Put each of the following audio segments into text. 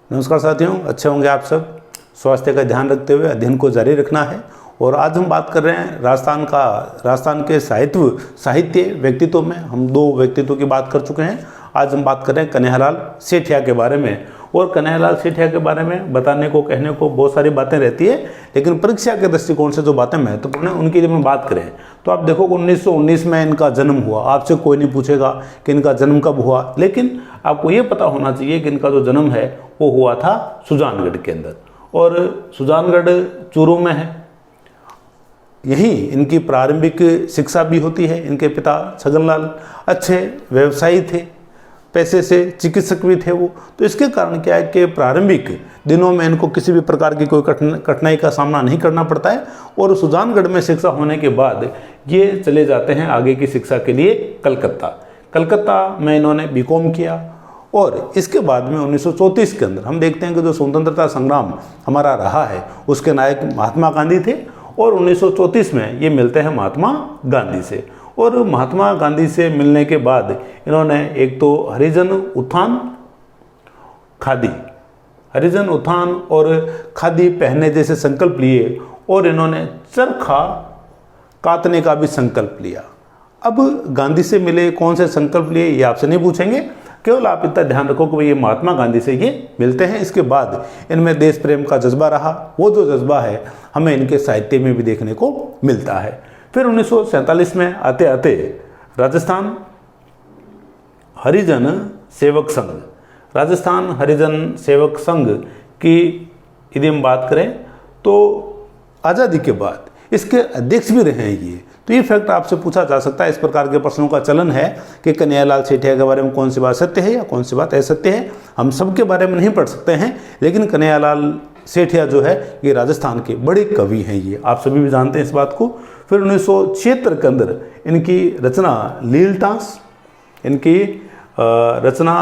नमस्कार साथियों, अच्छे होंगे आप सब। स्वास्थ्य का ध्यान रखते हुए अध्ययन को जारी रखना है। और आज हम बात कर रहे हैं राजस्थान के साहित्य व्यक्तित्व में। हम दो व्यक्तित्व की बात कर चुके हैं। आज हम बात कर रहे हैं कन्हैयालाल सेठिया के बारे में। और कन्हैयालाल सेठिया के बारे में बताने को कहने को बहुत सारी बातें रहती है, लेकिन परीक्षा के दृष्टिकोण से जो बातें महत्वपूर्ण है उनकी जब हम बात करें तो आप देखो 1919 में इनका जन्म हुआ। आपसे कोई नहीं पूछेगा कि इनका जन्म कब हुआ, लेकिन आपको ये पता होना चाहिए कि इनका जो जन्म है वो हुआ था सुजानगढ़ के अंदर। और सुजानगढ़ चूरू में है। यही इनकी प्रारंभिक शिक्षा भी होती है। इनके पिता छगनलाल अच्छे व्यवसायी थे, पैसे से चिकित्सक भी थे वो। तो इसके कारण क्या है कि प्रारंभिक दिनों में इनको किसी भी प्रकार की कोई कठिनाई का सामना नहीं करना पड़ता है। और सुजानगढ़ में शिक्षा होने के बाद ये चले जाते हैं आगे की शिक्षा के लिए कलकत्ता में इन्होंने बीकॉम किया। और इसके बाद में 1934 के अंदर हम देखते हैं कि जो स्वतंत्रता संग्राम हमारा रहा है उसके नायक महात्मा गांधी थे। और 1934 में ये मिलते हैं महात्मा गांधी से। और महात्मा गांधी से मिलने के बाद इन्होंने एक तो हरिजन उत्थान और खादी पहनने जैसे संकल्प लिए। और इन्होंने चरखा कातने का भी संकल्प लिया। अब गांधी से मिले, कौन से संकल्प लिए ये आपसे नहीं पूछेंगे, केवल आप इतना ध्यान रखो कि ये महात्मा गांधी से ये मिलते हैं। इसके बाद इनमें देश प्रेम का जज्बा रहा। वो जो जज्बा है हमें इनके साहित्य में भी देखने को मिलता है। फिर 1947 में आते आते राजस्थान हरिजन सेवक संघ की यदि हम बात करें तो आज़ादी के बाद इसके अध्यक्ष भी रहे हैं ये। तो ये फैक्ट आपसे पूछा जा सकता है। इस प्रकार के प्रश्नों का चलन है कि कन्हैयालाल सेठिया के बारे में कौन सी बात सत्य है या कौन सी बात असत्य है। हम सबके बारे में नहीं पढ़ सकते हैं, लेकिन कन्हैयालाल सेठिया जो है ये राजस्थान के बड़े कवि हैं। ये आप सभी भी जानते हैं इस बात को। फिर 1976 के अंदर इनकी रचना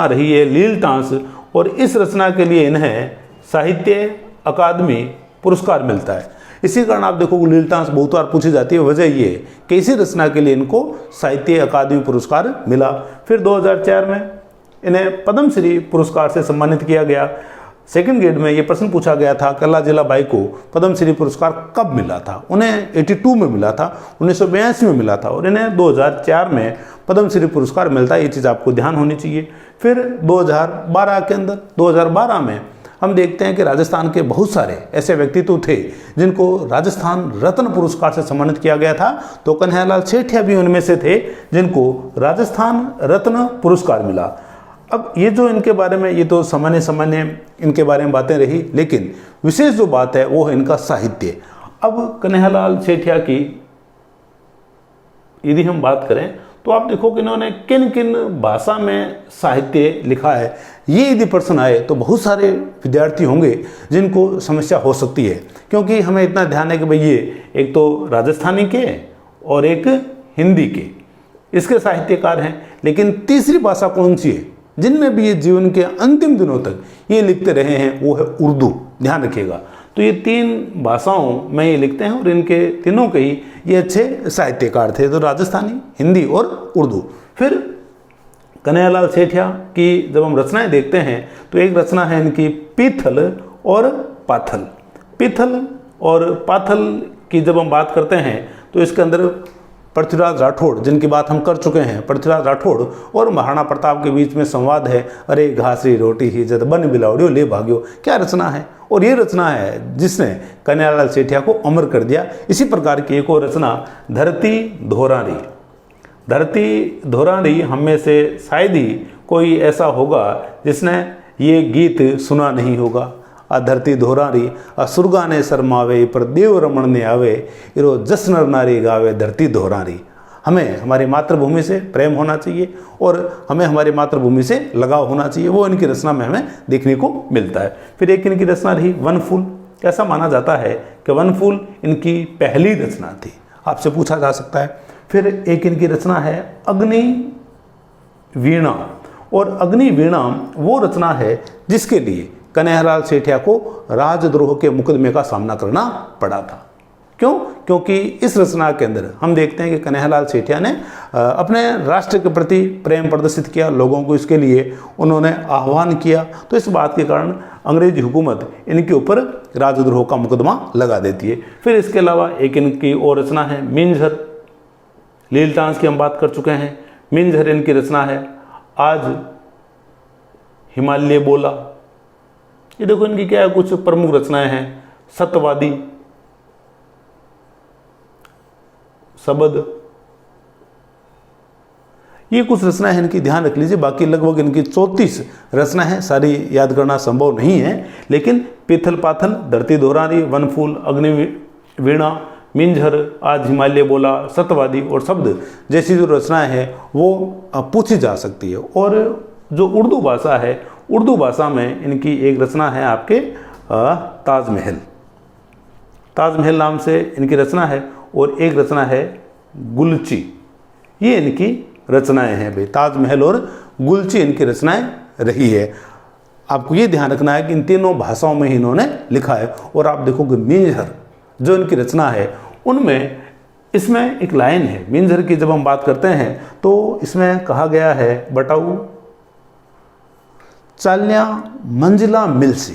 रही है लील टांस। और इस रचना के लिए इन्हें साहित्य अकादमी पुरस्कार मिलता है। इसी कारण आप देखो लील टांस बहुत बार पूछी जाती है। वजह ये कि इसी रचना के लिए इनको साहित्य अकादमी पुरस्कार मिला। फिर 2004 में इन्हें पद्मश्री पुरस्कार से सम्मानित किया गया। सेकंड ग्रेड में ये प्रश्न पूछा गया था कल्ला जिला बाई को पद्मश्री पुरस्कार कब मिला था। उन्हें 82 में मिला था, 1982 में मिला था। और इन्हें 2004 में पद्मश्री पुरस्कार मिलता है। ये चीज़ आपको ध्यान होनी चाहिए। फिर 2012 के अंदर 2012 में हम देखते हैं कि राजस्थान के बहुत सारे ऐसे व्यक्तित्व थे जिनको राजस्थान रत्न पुरस्कार से सम्मानित किया गया था। तो कन्हैयालाल सेठिया भी उनमें से थे जिनको राजस्थान रत्न पुरस्कार मिला। अब ये जो इनके बारे में ये तो सामान्य इनके बारे में बातें रही, लेकिन विशेष जो बात है वो है इनका साहित्य। अब कन्हैयालाल सेठिया की यदि हम बात करें तो आप देखो कि इन्होंने किन किन भाषा में साहित्य लिखा है। ये यदि प्रश्न आए तो बहुत सारे विद्यार्थी होंगे जिनको समस्या हो सकती है, क्योंकि हमें इतना ध्यान है कि भाई ये एक तो राजस्थानी के और एक हिंदी के इसके साहित्यकार हैं, लेकिन तीसरी भाषा कौन सी है जिनमें भी ये जीवन के अंतिम दिनों तक ये लिखते रहे हैं, वो है उर्दू। ध्यान रखिएगा। तो ये 3 भाषाओं में ये लिखते हैं और इनके तीनों के ही ये अच्छे साहित्यकार थे, तो राजस्थानी, हिंदी और उर्दू। फिर कन्हैयालाल सेठिया की जब हम रचनाएं देखते हैं तो एक रचना है इनकी पीथल और पाथल। पीथल और पाथल की जब हम बात करते हैं तो इसके अंदर पृथ्वीराज राठौड़, जिनकी बात हम कर चुके हैं, पृथ्वीराज राठौड़ और महाराणा प्रताप के बीच में संवाद है। अरे घासरी रोटी ही जद बन बिलावड़ियो ले भाग्यो। क्या रचना है। और ये रचना है जिसने कन्हैयालाल सेठिया को अमर कर दिया। इसी प्रकार की एक और रचना धरती धोरारी हम में से शायद ही कोई ऐसा होगा जिसने ये गीत सुना नहीं होगा। धरती धोरारी सुरगा ने शर्मावे पर देव रमण ने आवे, इरो जस नर नारी गावे धरती धोरारी। हमें हमारी मातृभूमि से प्रेम होना चाहिए और हमें हमारी मातृभूमि से लगाव होना चाहिए। वो इनकी रचना में हमें देखने को मिलता है। फिर एक इनकी रचना रही वनफूल। ऐसा माना जाता है कि वनफूल इनकी पहली रचना थी, आपसे पूछा जा सकता है। फिर एक इनकी रचना है अग्नि वीणा। और अग्नि वीणा वो रचना है जिसके लिए कन्हैयालाल सेठिया को राजद्रोह के मुकदमे का सामना करना पड़ा था। क्यों? क्योंकि इस रचना के अंदर हम देखते हैं कि कन्हैयालाल सेठिया ने अपने राष्ट्र के प्रति प्रेम प्रदर्शित किया, लोगों को इसके लिए उन्होंने आह्वान किया। तो इस बात के कारण अंग्रेजी हुकूमत इनके ऊपर राजद्रोह का मुकदमा लगा देती है। फिर इसके अलावा एक इनकी और रचना है मिंजर, लीलटांस की हम बात कर चुके हैं। मिंजर इनकी रचना है। आज हिमालय बोला, ये देखो इनकी क्या है, कुछ प्रमुख रचनाएं हैं। सत्यवादी, शबद, ये कुछ रचनाएं हैं इनकी, ध्यान रख लीजिए। बाकी लगभग इनकी 34 रचना है, सारी याद करना संभव नहीं है, लेकिन पिथल पाथल, धरती दोहरानी, वनफूल, अग्नि वीणा, मिंजर, आज हिमालय बोला, सत्यवादी और शब्द जैसी जो रचनाएं हैं वो पूछी जा सकती है। और जो उर्दू भाषा है, उर्दू भाषा में इनकी एक रचना है आपके ताजमहल, ताजमहल नाम से इनकी रचना है। और एक रचना है गुलची, ये इनकी रचनाएं हैं भाई, ताजमहल और गुलची इनकी रचनाएं रही है। आपको ये ध्यान रखना है कि इन तीनों भाषाओं में ही इन्होंने लिखा है। और आप देखोगे मिंजर जो इनकी रचना है उनमें इसमें एक लाइन है मिंजर की, जब हम बात करते हैं तो इसमें कहा गया है बटाऊ चाल्या मंजिला मिलसी।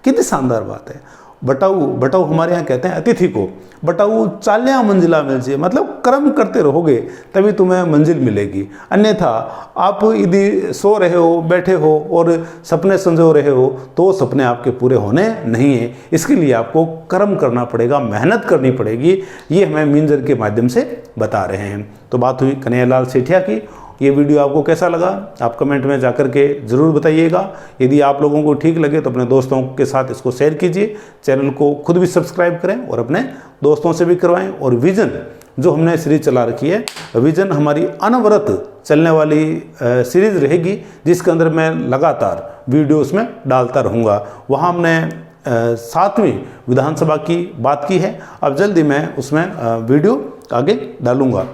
कितनी शानदार बात है। बटाऊ, बटाऊ हमारे यहाँ कहते हैं अतिथि को, बटाऊ चाल्या मंजिला मिलसी, मतलब कर्म करते रहोगे तभी तुम्हें मंजिल मिलेगी, अन्यथा आप यदि सो रहे हो, बैठे हो और सपने संजो रहे हो तो सपने आपके पूरे होने नहीं है। इसके लिए आपको कर्म करना पड़ेगा, मेहनत करनी पड़ेगी। ये हमें मिंजर के माध्यम से बता रहे हैं। तो बात हुई कन्हैयालाल सेठिया की। ये वीडियो आपको कैसा लगा आप कमेंट में जाकर के ज़रूर बताइएगा। यदि आप लोगों को ठीक लगे तो अपने दोस्तों के साथ इसको शेयर कीजिए, चैनल को खुद भी सब्सक्राइब करें और अपने दोस्तों से भी करवाएं। और विजन जो हमने सीरीज चला रखी है, विजन हमारी अनवरत चलने वाली सीरीज़ रहेगी, जिसके अंदर मैं लगातार वीडियो उसमें डालता रहूँगा। वहाँ हमने 7वीं विधानसभा की बात की है। अब जल्दी मैं उसमें वीडियो आगे डालूँगा।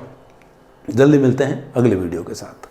जल्दी मिलते हैं अगले वीडियो के साथ।